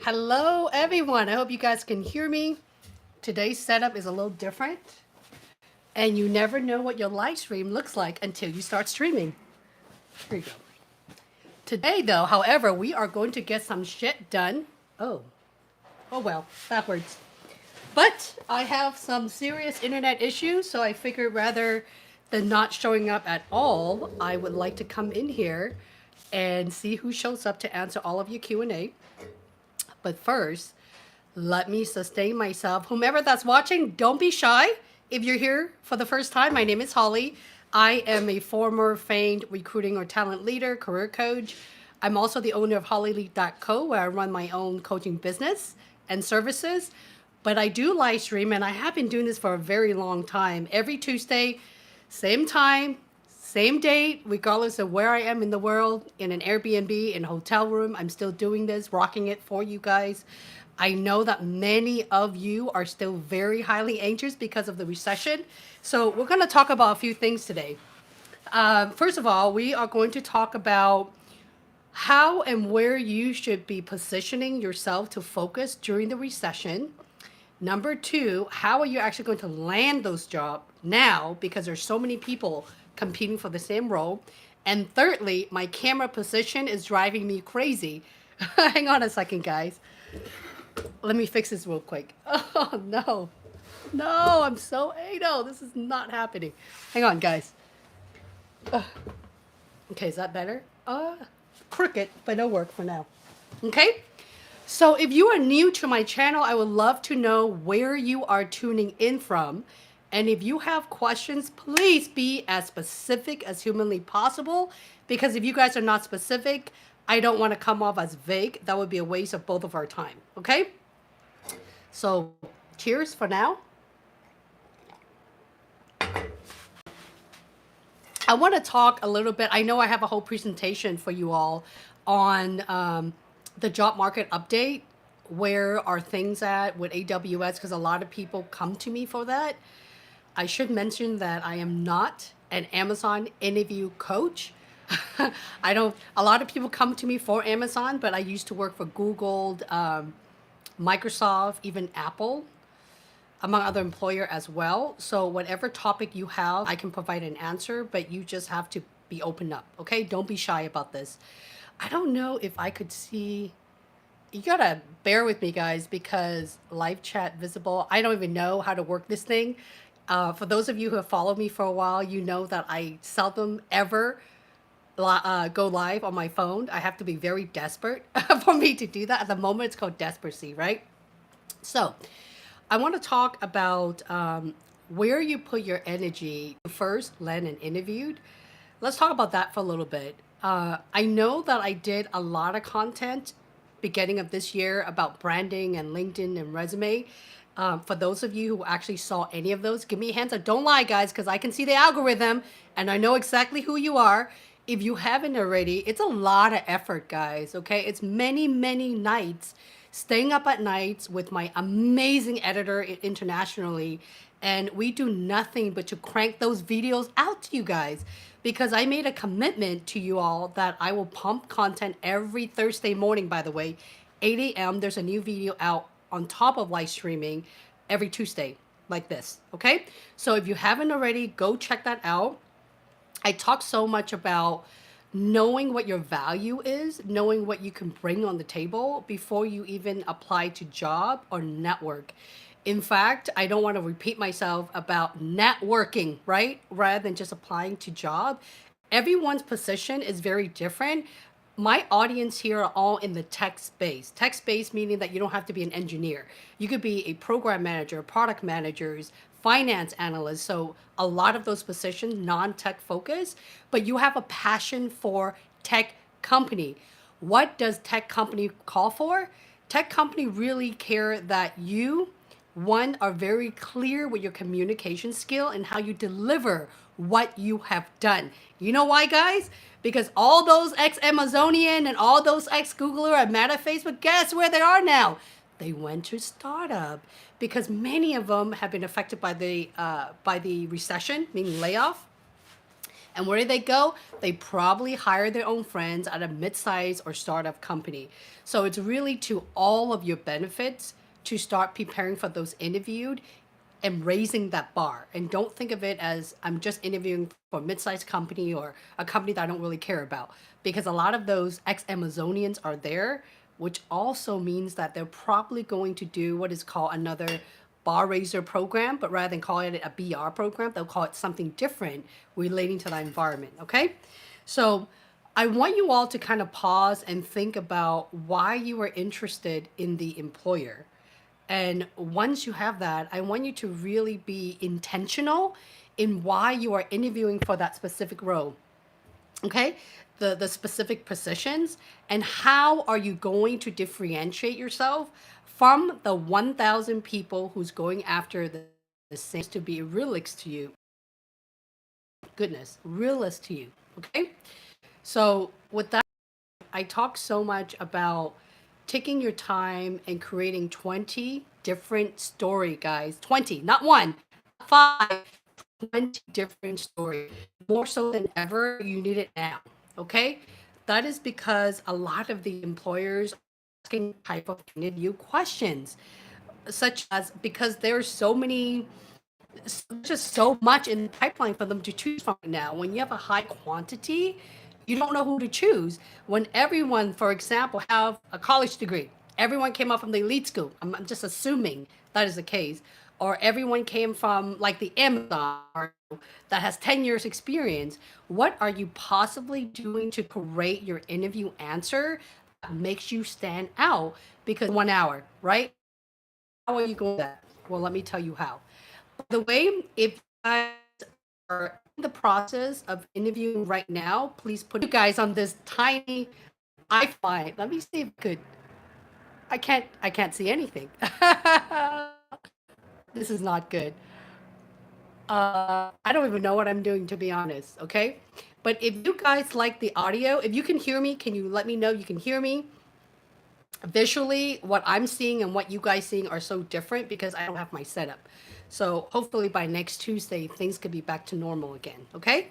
Hello, everyone. I hope you guys can hear me. Today's setup is a little different, and you never know what your live stream looks like until you start streaming. Here you go. Today, though, however, we are going to get some shit done. Oh well, backwards. But I have some serious internet issues, so I figured rather than not showing up at all, I would like to come in here and see who shows up to answer all of your Q&A. But first, let me sustain myself. Whomever that's watching, don't be shy. If you're here for the first time, my name is Holly. I am a former FAANG recruiting or talent leader, career coach. I'm also the owner of hollylead.co, where I run my own coaching business and services. But I do live stream, and I have been doing this for a very long time. Every Tuesday, same time, same date, regardless of where I am in the world, in an Airbnb, in a hotel room, I'm still doing this, rocking it for you guys. I know that many of you are still very highly anxious because of the recession. So we're going to talk about a few things today. First of all, we are going to talk about how and where you should be positioning yourself to focus during the recession. Number two, how are you actually going to land those jobs now because there's so many people competing for the same role? And thirdly, my camera position is driving me crazy. Hang on a second, guys. Let me fix this real quick. Oh, no. No, I'm so anal. This is not happening. Hang on, guys. Okay, is that better? Crooked, but it'll work for now. Okay? So if you are new to my channel, I would love to know where you are tuning in from. And if you have questions, please be as specific as humanly possible. Because if you guys are not specific, I don't want to come off as vague. That would be a waste of both of our time. Okay? So, cheers for now. I want to talk a little bit. I know I have a whole presentation for you all on the job market update. Where are things at with AWS? Because a lot of people come to me for that. I should mention that I am not an Amazon interview coach. A lot of people come to me for Amazon, but I used to work for Google, Microsoft, even Apple, among other employer as well. So whatever topic you have, I can provide an answer, but you just have to be open up, okay? Don't be shy about this. I don't know if I could see, you gotta bear with me, guys, because live chat visible, I don't even know how to work this thing. For those of you who have followed me for a while, you know that I seldom ever go live on my phone. I have to be very desperate for me to do that. At the moment, it's called desperacy, right? So I want to talk about where you put your energy first, land and interviewed. Let's talk about that for a little bit. I know that I did a lot of content beginning of this year about branding and LinkedIn and resume. For those of you who actually saw any of those, give me a hands up. Don't lie, guys, because I can see the algorithm and I know exactly who you are. If you haven't already, it's a lot of effort, guys, okay? It's many, many nights staying up at nights with my amazing editor internationally, and we do nothing but to crank those videos out to you guys because I made a commitment to you all that I will pump content every Thursday morning, by the way, 8 a.m. There's a new video out on top of live streaming every Tuesday like this, okay? So if you haven't already, go check that out. I talk so much about knowing what your value is, knowing what you can bring on the table before you even apply to job or network. In fact, I don't want to repeat myself about networking, right? Rather than just applying to job. Everyone's position is very different. My audience here are all in the tech space. Tech space meaning that you don't have to be an engineer. You could be a program manager, product managers, finance analyst. So a lot of those positions, non-tech focused, but you have a passion for tech company. What does tech company call for? Tech company really care that you, one, are very clear with your communication skill and how you deliver what you have done. You know why, guys? Because all those ex-Amazonian and all those ex-Googler and Meta Facebook, guess where they are now? They went to startup because many of them have been affected by the recession, meaning layoff. And where do they go? They probably hire their own friends at a mid-sized or startup company. So it's really to all of your benefits to start preparing for those interviewed and raising that bar. And don't think of it as I'm just interviewing for a mid-sized company or a company that I don't really care about. Because a lot of those ex-Amazonians are there, which also means that they're probably going to do what is called another bar raiser program, but rather than calling it a BR program, they'll call it something different relating to that environment. Okay. So I want you all to kind of pause and think about why you are interested in the employer. And once you have that, I want you to really be intentional in why you are interviewing for that specific role. Okay? The specific positions, and how are you going to differentiate yourself from the 1,000 people who's going after the same to be realist to you. Goodness, realist to you. Okay? So with that, I talk so much about taking your time and creating 20 different story, guys. 20, not one, 5, 20 different stories. More so than ever, you need it now. Okay? That is because a lot of the employers are asking type of interview questions, such as because there's so many, just so much in the pipeline for them to choose from right now. When you have a high quantity, you don't know who to choose. When everyone, for example, have a college degree, everyone came up from the elite school. I'm just assuming that is the case. Or everyone came from like the Amazon that has 10 years experience. What are you possibly doing to create your interview answer that makes you stand out? Because 1 hour, right? How are you going to do that? Well, let me tell you how. By the way, if you guys are in the process of interviewing right now, please put you guys on this tiny iPhone. Let me see if I could. I can't see anything. This is not good. I don't even know what I'm doing, to be honest. Okay. But if you guys like the audio, if you can hear me, can you let me know you can hear me? Visually, what I'm seeing and what you guys seeing are so different because I don't have my setup. So hopefully by next Tuesday, things could be back to normal again. Okay.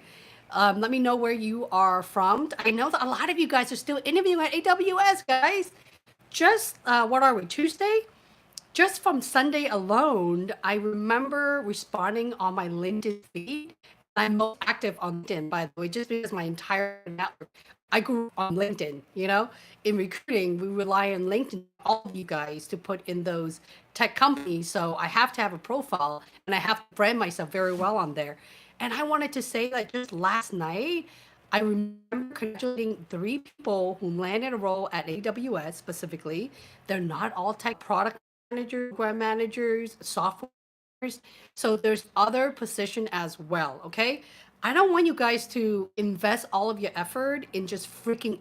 Let me know where you are from. I know that a lot of you guys are still interviewing at AWS, guys. Just what are we, Tuesday? Just from Sunday alone, I remember responding on my LinkedIn feed. I'm most active on LinkedIn, by the way, just because my entire network, I grew up on LinkedIn, you know? In recruiting, we rely on LinkedIn, all of you guys, to put in those tech companies. So I have to have a profile and I have to brand myself very well on there. And I wanted to say that just last night, I remember congratulating 3 people who landed a role at AWS specifically. They're not all tech product managers, program managers, software. So there's other position as well. Okay. I don't want you guys to invest all of your effort in just freaking.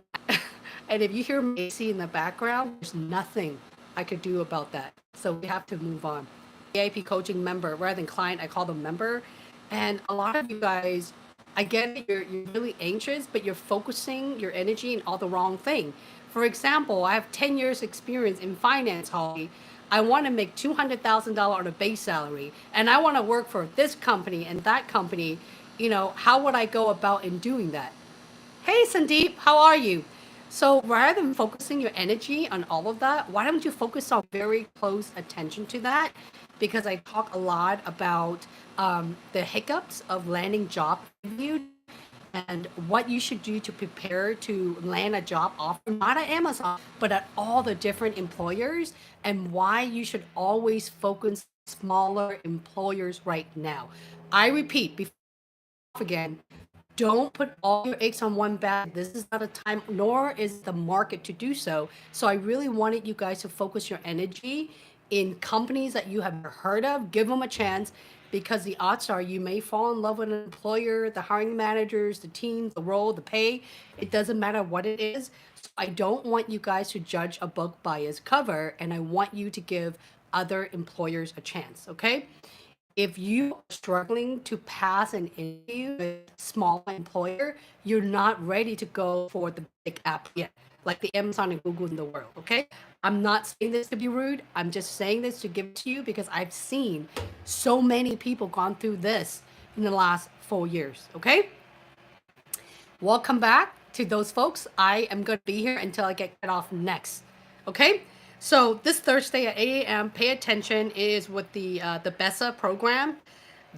And if you hear Macy in the background, there's nothing I could do about that. So we have to move on. VIP coaching member rather than client, I call them member. And a lot of you guys, I get it, you're really anxious, but you're focusing your energy in all the wrong thing. For example, I have 10 years experience in finance, Holly. I want to make $200,000 on a base salary, and I want to work for this company and that company. How would I go about in doing that? Hey, Sandeep, how are you? So rather than focusing your energy on all of that, why don't you focus on very close attention to that? Because I talk a lot about the hiccups of landing job interview and what you should do to prepare to land a job offer, not at Amazon, but at all the different employers, and why you should always focus smaller employers right now. I repeat, before again, don't put all your eggs on one basket. This is not a time, nor is the market to do so. So I really wanted you guys to focus your energy in companies that you have heard of. Give them a chance because the odds are you may fall in love with an employer, the hiring managers, the teams, the role, the pay. It doesn't matter what it is. So I don't want you guys to judge a book by its cover, and I want you to give other employers a chance. Okay. If you are struggling to pass an interview with a small employer, you're not ready to go for the big app yet, like the Amazon and Google in the world. Okay. I'm not saying this to be rude. I'm just saying this to give it to you because I've seen so many people gone through this in the last 4 years. Okay. welcome back to those folks. I am going to be here until I get cut off next. Okay? So this Thursday at 8 a.m., pay attention, is with the BESA program.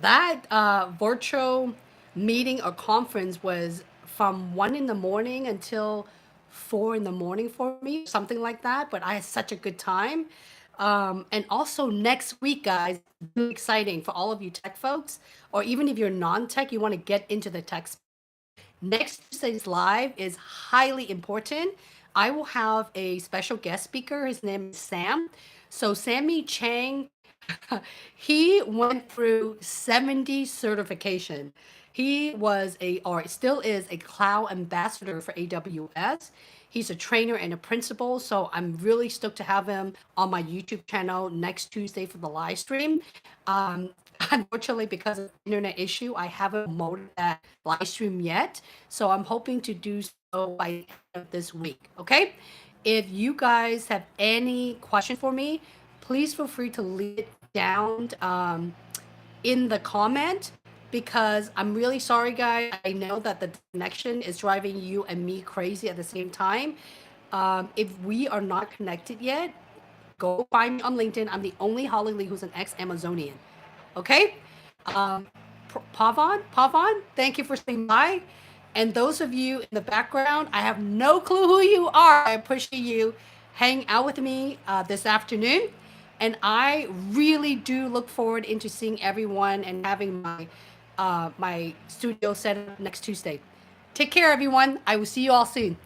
That virtual meeting or conference was from 1 in the morning until 4 in the morning for me, something like that. But I had such a good time. And also next week, guys, really exciting for all of you tech folks, or even if you're non-tech, you want to get into the tech. Next Tuesday's live is highly important. I will have a special guest speaker. His name is Sam. So Sammy Chang, he went through 70 certification. He was or still is a cloud ambassador for AWS. He's a trainer and a principal, so I'm really stoked to have him on my YouTube channel next Tuesday for the live stream. Unfortunately, because of internet issue, I haven't promoted that live stream yet, so I'm hoping to do so by the end of this week. Okay, if you guys have any questions for me, please feel free to leave it down in the comment, because I'm really sorry, guys. I know that the connection is driving you and me crazy at the same time. If we are not connected yet, go find me on LinkedIn. I'm the only Holly Lee who's an ex-Amazonian. Okay? Pavan, thank you for staying by. And those of you in the background, I have no clue who you are. I appreciate you hanging out with me this afternoon. And I really do look forward into seeing everyone and having my studio set up next Tuesday. Take care, everyone. I will see you all soon.